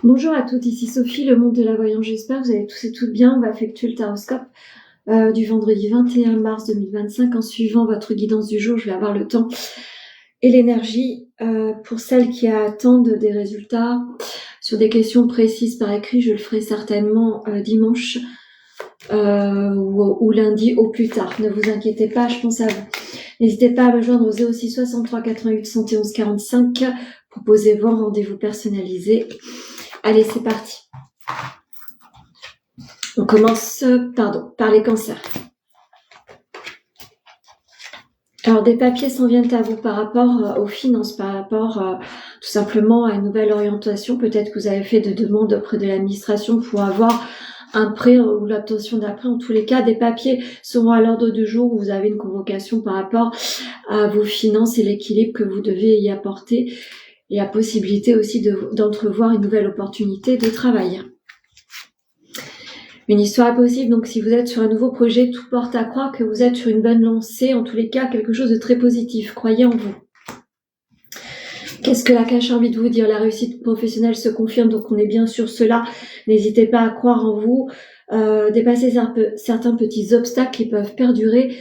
Bonjour à toutes, ici Sophie, le monde de la voyance. J'espère que vous allez tous et toutes bien. On va effectuer le taroscope du vendredi 21 mars 2025. En suivant votre guidance du jour, je vais avoir le temps et l'énergie. Pour celles qui attendent des résultats sur des questions précises par écrit, je le ferai certainement dimanche ou lundi au plus tard. Ne vous inquiétez pas, je pense à vous. N'hésitez pas à me joindre au 06 63 88 71 45. Proposez-vous un rendez-vous personnalisé. Allez, c'est parti. On commence par les cancers. Alors, des papiers s'en viennent à vous par rapport aux finances, par rapport tout simplement à une nouvelle orientation. Peut-être que vous avez fait de demandes auprès de l'administration pour avoir un prêt ou l'obtention d'un prêt. En tous les cas, des papiers seront à l'ordre du jour où vous avez une convocation par rapport à vos finances et l'équilibre que vous devez y apporter et la possibilité aussi d'entrevoir une nouvelle opportunité de travail. Une histoire est possible, donc si vous êtes sur un nouveau projet, tout porte à croire que vous êtes sur une bonne lancée, en tous les cas, quelque chose de très positif. Croyez en vous. Qu'est-ce que la cache a envie de vous dire? La réussite professionnelle se confirme, donc on est bien sur cela. N'hésitez pas à croire en vous, dépasser certains petits obstacles qui peuvent perdurer.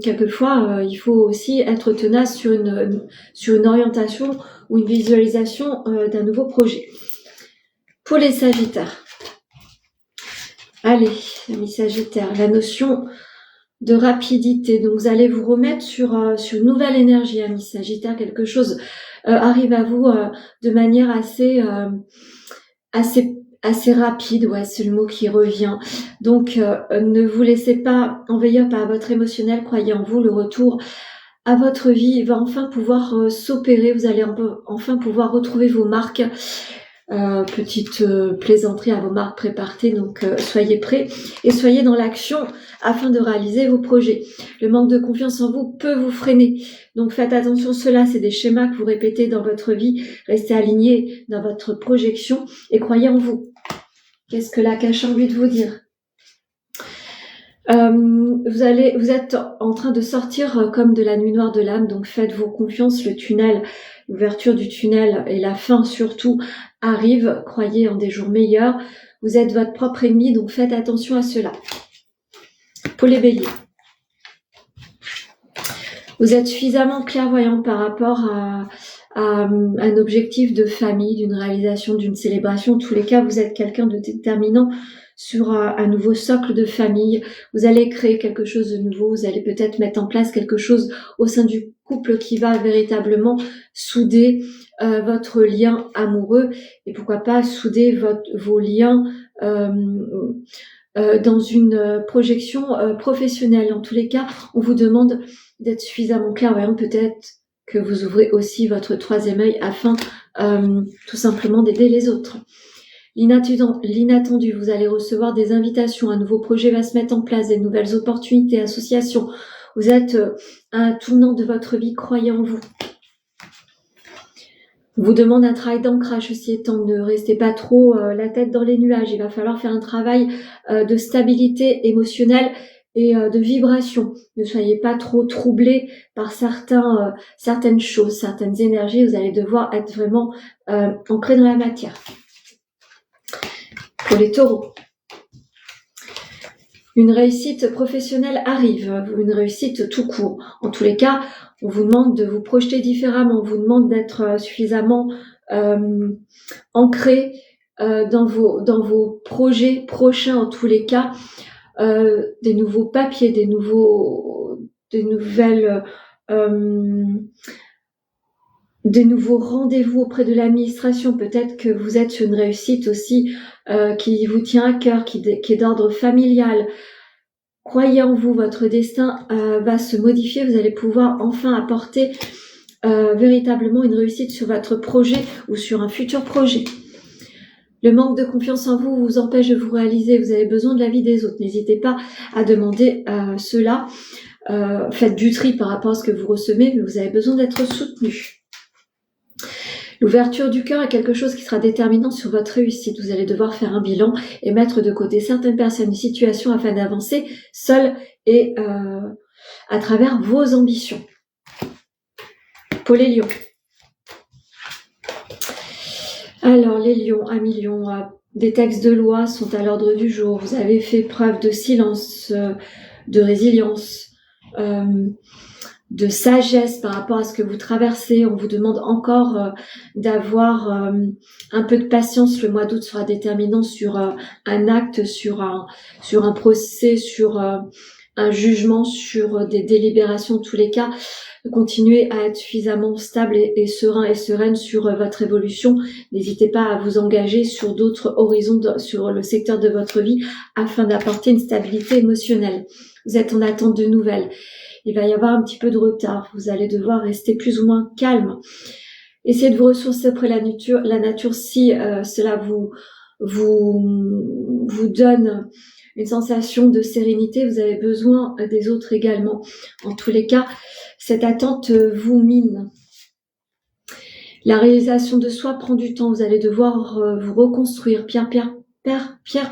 Quelquefois, il faut aussi être tenace sur une orientation ou une visualisation d'un nouveau projet. Pour les Sagittaires. Allez, amis Sagittaires, la notion de rapidité. Donc, vous allez vous remettre sur une nouvelle énergie, amis Sagittaires. Quelque chose arrive à vous de manière assez rapide. Ouais, c'est le mot qui revient. Donc, ne vous laissez pas envahir par votre émotionnel. Croyez en vous. Le retour à votre vie va enfin pouvoir s'opérer. Vous allez enfin pouvoir retrouver vos marques. Petite plaisanterie à vos marques préparées, donc soyez prêts et soyez dans l'action afin de réaliser vos projets. Le manque de confiance en vous peut vous freiner, donc faites attention. Cela, c'est des schémas que vous répétez dans votre vie. Restez alignés dans votre projection et croyez en vous. Qu'est-ce que la cache a envie de vous dire? Vous êtes en train de sortir comme de la nuit noire de l'âme, donc faites-vous confiance. Le tunnel, l'ouverture du tunnel et la fin surtout arrive. Croyez en des jours meilleurs. Vous êtes votre propre ennemi, donc faites attention à cela. Pour les béliers, vous êtes suffisamment clairvoyant par rapport à un objectif de famille, d'une réalisation, d'une célébration. En tous les cas, vous êtes quelqu'un de déterminant sur un nouveau socle de famille. Vous allez créer quelque chose de nouveau. Vous allez peut-être mettre en place quelque chose au sein du couple qui va véritablement souder votre lien amoureux et pourquoi pas souder vos liens dans une projection professionnelle. En tous les cas, on vous demande d'être suffisamment clairvoyant. Peut-être que vous ouvrez aussi votre troisième œil afin tout simplement d'aider les autres. L'inattendu, vous allez recevoir des invitations, un nouveau projet va se mettre en place, des nouvelles opportunités, associations. Vous êtes à un tournant de votre vie, croyez en vous. On vous demande un travail d'ancrage aussi étant, ne restez pas trop la tête dans les nuages. Il va falloir faire un travail de stabilité émotionnelle et de vibration. Ne soyez pas trop troublés par certaines choses, certaines énergies. Vous allez devoir être vraiment ancré dans la matière. Pour les taureaux, une réussite professionnelle arrive, une réussite tout court. En tous les cas, on vous demande de vous projeter différemment, on vous demande d'être suffisamment ancré dans vos projets prochains. En tous les cas, des nouveaux papiers, des nouveaux rendez-vous auprès de l'administration. Peut-être que vous êtes sur une réussite aussi qui vous tient à cœur, qui est d'ordre familial. Croyez en vous, votre destin va se modifier. Vous allez pouvoir enfin apporter véritablement une réussite sur votre projet ou sur un futur projet. Le manque de confiance en vous vous empêche de vous réaliser. Vous avez besoin de l'avis des autres. N'hésitez pas à demander cela. Faites du tri par rapport à ce que vous recevez, mais vous avez besoin d'être soutenu. L'ouverture du cœur est quelque chose qui sera déterminant sur votre réussite. Vous allez devoir faire un bilan et mettre de côté certaines personnes et situations afin d'avancer seul et à travers vos ambitions. Pour les lions. Alors, les lions, amis lions, des textes de loi sont à l'ordre du jour. Vous avez fait preuve de silence, de résilience, de sagesse par rapport à ce que vous traversez. On vous demande encore d'avoir un peu de patience. Le mois d'août sera déterminant sur un acte, sur un procès, sur un jugement, sur des délibérations. En tous les cas, continuez à être suffisamment stable et serein et sereine sur votre évolution. N'hésitez pas à vous engager sur d'autres horizons, sur le secteur de votre vie, afin d'apporter une stabilité émotionnelle. Vous êtes en attente de nouvelles. Il va y avoir un petit peu de retard. Vous allez devoir rester plus ou moins calme. Essayez de vous ressourcer auprès de la nature si cela vous donne une sensation de sérénité. Vous avez besoin des autres également. En tous les cas, cette attente vous mine. La réalisation de soi prend du temps. Vous allez devoir vous reconstruire pierre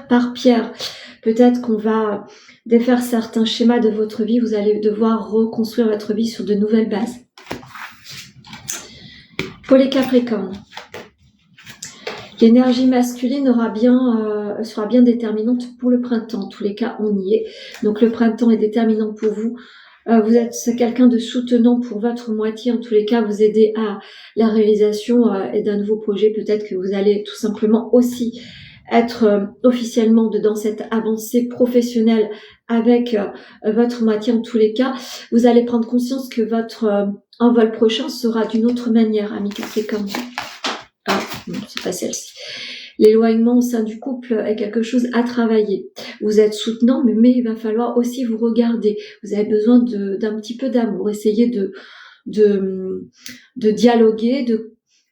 par pierre. Peut-être qu'on va défaire certains schémas de votre vie. Vous allez devoir reconstruire votre vie sur de nouvelles bases. Pour les Capricornes, l'énergie masculine sera bien déterminante pour le printemps. En tous les cas, on y est. Donc le printemps est déterminant pour vous. Vous êtes quelqu'un de soutenant pour votre moitié. En tous les cas, vous aidez à la réalisation d'un nouveau projet. Peut-être que vous allez tout simplement aussi être officiellement dans cette avancée professionnelle avec votre moitié. En tous les cas, vous allez prendre conscience que votre envol prochain sera d'une autre manière, amis Capricorne. Ah, non, c'est pas celle-ci. L'éloignement au sein du couple est quelque chose à travailler. Vous êtes soutenant, mais il va falloir aussi vous regarder. Vous avez besoin d'un petit peu d'amour. Essayez de dialoguer,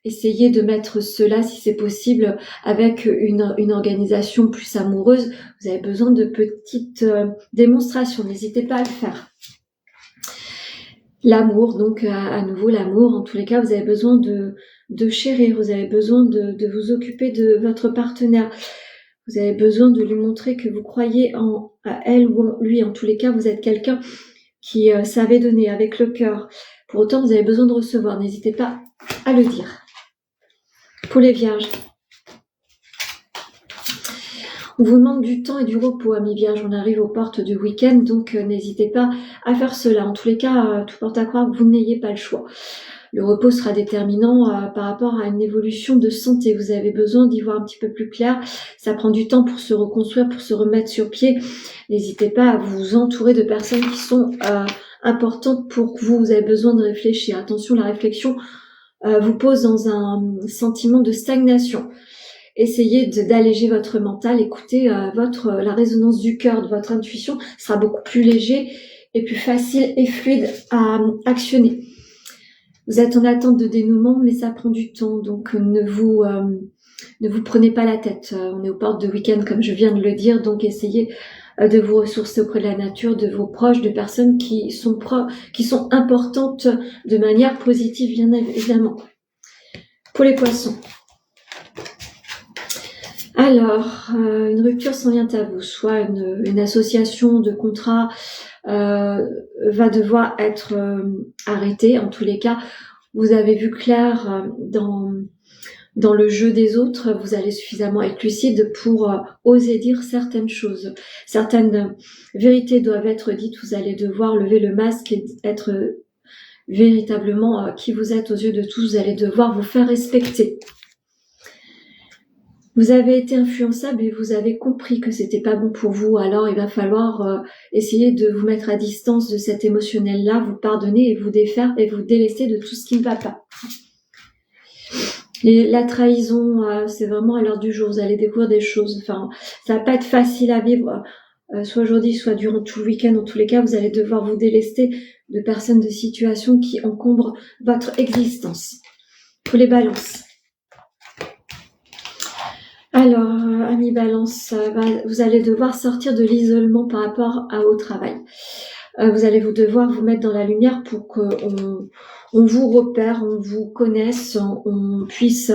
essayez de mettre cela, si c'est possible, avec une organisation plus amoureuse. Vous avez besoin de petites démonstrations. N'hésitez pas à le faire. L'amour, donc à nouveau l'amour. En tous les cas, vous avez besoin de chérir, vous avez besoin de vous occuper de votre partenaire. Vous avez besoin de lui montrer que vous croyez à elle ou en lui. En tous les cas, vous êtes quelqu'un qui savait donner avec le cœur. Pour autant, vous avez besoin de recevoir. N'hésitez pas à le dire. Pour les vierges, on vous demande du temps et du repos, amis vierges. On arrive aux portes du week-end, donc n'hésitez pas à faire cela. En tous les cas, tout porte à croire que vous n'ayez pas le choix. Le repos sera déterminant par rapport à une évolution de santé. Vous avez besoin d'y voir un petit peu plus clair. Ça prend du temps pour se reconstruire, pour se remettre sur pied. N'hésitez pas à vous entourer de personnes qui sont importantes pour vous. Vous avez besoin de réfléchir. Attention, la réflexion vous pose dans un sentiment de stagnation. Essayez d'alléger votre mental. Écoutez la résonance du cœur, de votre intuition. Ce sera beaucoup plus léger et plus facile et fluide à actionner. Vous êtes en attente de dénouement, mais ça prend du temps, donc ne vous prenez pas la tête. On est aux portes de week-end, comme je viens de le dire, donc essayez de vous ressourcer auprès de la nature, de vos proches, de personnes qui sont importantes de manière positive, bien évidemment. Pour les poissons. Alors, une rupture s'en vient à vous, soit une association de contrats va devoir être arrêtée. En tous les cas, vous avez vu clair dans le jeu des autres, vous allez suffisamment être lucide pour oser dire certaines choses. Certaines vérités doivent être dites, vous allez devoir lever le masque et être véritablement qui vous êtes aux yeux de tous, vous allez devoir vous faire respecter. Vous avez été influençable et vous avez compris que c'était pas bon pour vous, alors il va falloir essayer de vous mettre à distance de cet émotionnel-là, vous pardonner et vous défaire et vous délester de tout ce qui ne va pas. Et la trahison, c'est vraiment à l'heure du jour, vous allez découvrir des choses, enfin, ça va pas être facile à vivre, soit aujourd'hui, soit durant tout le week-end, en tous les cas, vous allez devoir vous délester de personnes, de situations qui encombrent votre existence. Pour les balances. Alors, amis Balance, vous allez devoir sortir de l'isolement par rapport au travail. Vous allez devoir vous mettre dans la lumière pour qu'on vous repère, on vous connaisse, on puisse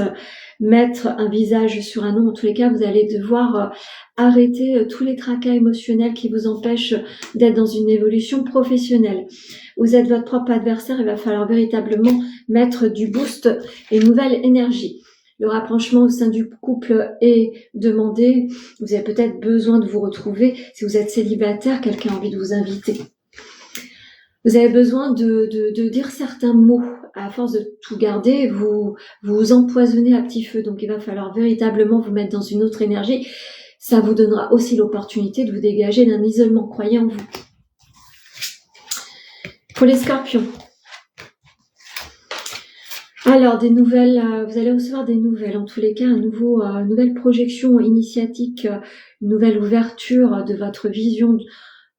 mettre un visage sur un nom. En tous les cas, vous allez devoir arrêter tous les tracas émotionnels qui vous empêchent d'être dans une évolution professionnelle. Vous êtes votre propre adversaire, il va falloir véritablement mettre du boost et une nouvelle énergie. le rapprochement au sein du couple est demandé. Vous avez peut-être besoin de vous retrouver. Si vous êtes célibataire, quelqu'un a envie de vous inviter. Vous avez besoin de dire certains mots. À force de tout garder, vous empoisonnez à petit feu. Donc, il va falloir véritablement vous mettre dans une autre énergie. Ça vous donnera aussi l'opportunité de vous dégager d'un isolement. Croyez en vous. Pour les scorpions. Alors, des nouvelles, vous allez recevoir des nouvelles. En tous les cas, une nouvelle projection initiatique, une nouvelle ouverture de votre vision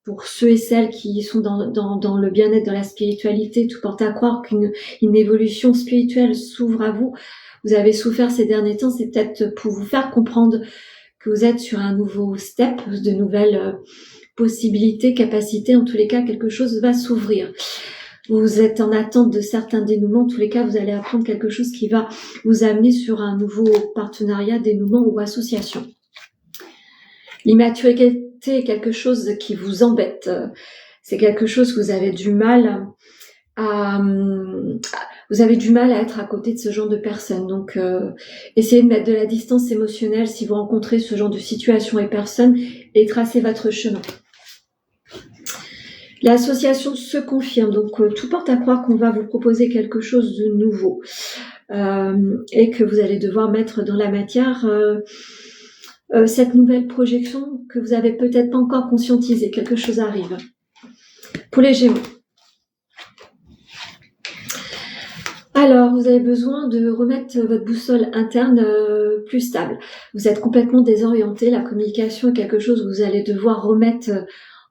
pour ceux et celles qui sont dans le bien-être, dans la spiritualité. Tout porte à croire qu'une évolution spirituelle s'ouvre à vous. Vous avez souffert ces derniers temps, c'est peut-être pour vous faire comprendre que vous êtes sur un nouveau step, de nouvelles possibilités, capacités. En tous les cas, quelque chose va s'ouvrir. Vous êtes en attente de certains dénouements. En tous les cas, vous allez apprendre quelque chose qui va vous amener sur un nouveau partenariat, dénouement ou association. L'immaturité est quelque chose qui vous embête. C'est quelque chose que vous avez du mal à être à côté de ce genre de personnes. Donc, essayez de mettre de la distance émotionnelle si vous rencontrez ce genre de situation et personnes et tracez votre chemin. L'association se confirme, donc tout porte à croire qu'on va vous proposer quelque chose de nouveau et que vous allez devoir mettre dans la matière cette nouvelle projection que vous avez peut-être pas encore conscientisée. Quelque chose arrive. Pour les Gémeaux. Alors, vous avez besoin de remettre votre boussole interne plus stable. Vous êtes complètement désorienté. La communication est quelque chose que vous allez devoir remettre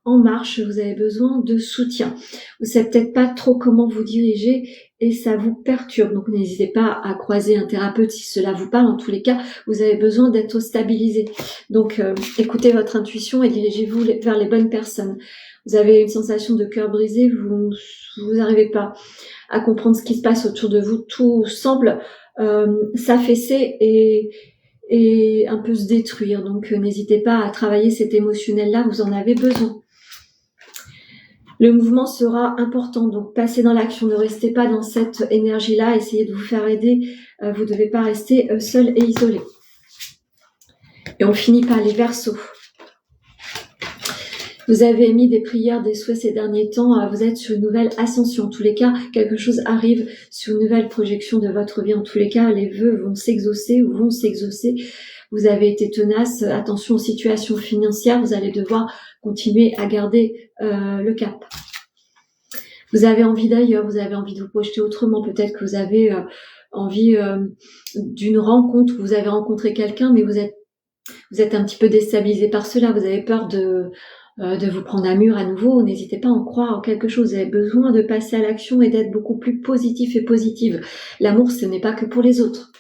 en marche. Vous avez besoin de soutien. Vous ne savez peut-être pas trop comment vous diriger et ça vous perturbe. Donc, n'hésitez pas à croiser un thérapeute si cela vous parle. En tous les cas, vous avez besoin d'être stabilisé. Donc, écoutez votre intuition et dirigez-vous vers les bonnes personnes. Vous avez une sensation de cœur brisé, vous n'arrivez pas à comprendre ce qui se passe autour de vous. Tout semble s'affaisser et un peu se détruire. Donc, n'hésitez pas à travailler cet émotionnel-là, vous en avez besoin. Le mouvement sera important, donc passez dans l'action, ne restez pas dans cette énergie-là, essayez de vous faire aider, vous ne devez pas rester seul et isolé. Et on finit par les Verseaux. Vous avez émis des prières, des souhaits ces derniers temps, vous êtes sur une nouvelle ascension. En tous les cas, quelque chose arrive sur une nouvelle projection de votre vie. En tous les cas, les vœux vont s'exaucer ou vont s'exaucer. Vous avez été tenace, attention aux situations financières, vous allez devoir continuer à garder le cap. Vous avez envie d'ailleurs, vous avez envie de vous projeter autrement. Peut-être que vous avez envie d'une rencontre, vous avez rencontré quelqu'un, mais vous êtes un petit peu déstabilisé par cela. Vous avez peur de vous prendre un mur à nouveau. N'hésitez pas à en croire en quelque chose. Vous avez besoin de passer à l'action et d'être beaucoup plus positif et positive. L'amour, ce n'est pas que pour les autres.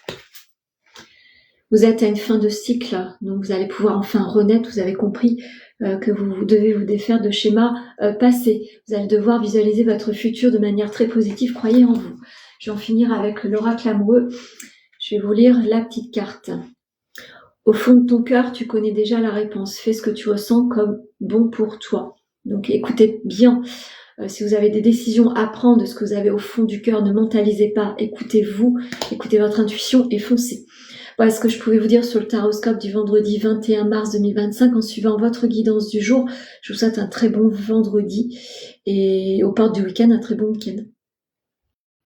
Vous êtes à une fin de cycle, donc vous allez pouvoir enfin renaître. Vous avez compris que vous devez vous défaire de schémas passés. Vous allez devoir visualiser votre futur de manière très positive. Croyez en vous. Je vais en finir avec l'oracle amoureux. Je vais vous lire la petite carte. Au fond de ton cœur, tu connais déjà la réponse. Fais ce que tu ressens comme bon pour toi. Donc écoutez bien. Si vous avez des décisions à prendre de ce que vous avez au fond du cœur, ne mentalisez pas. Écoutez-vous, écoutez votre intuition et foncez. Voilà ce que je pouvais vous dire sur le taroscope du vendredi 21 mars 2025 en suivant votre guidance du jour. Je vous souhaite un très bon vendredi et aux portes du week-end, un très bon week-end.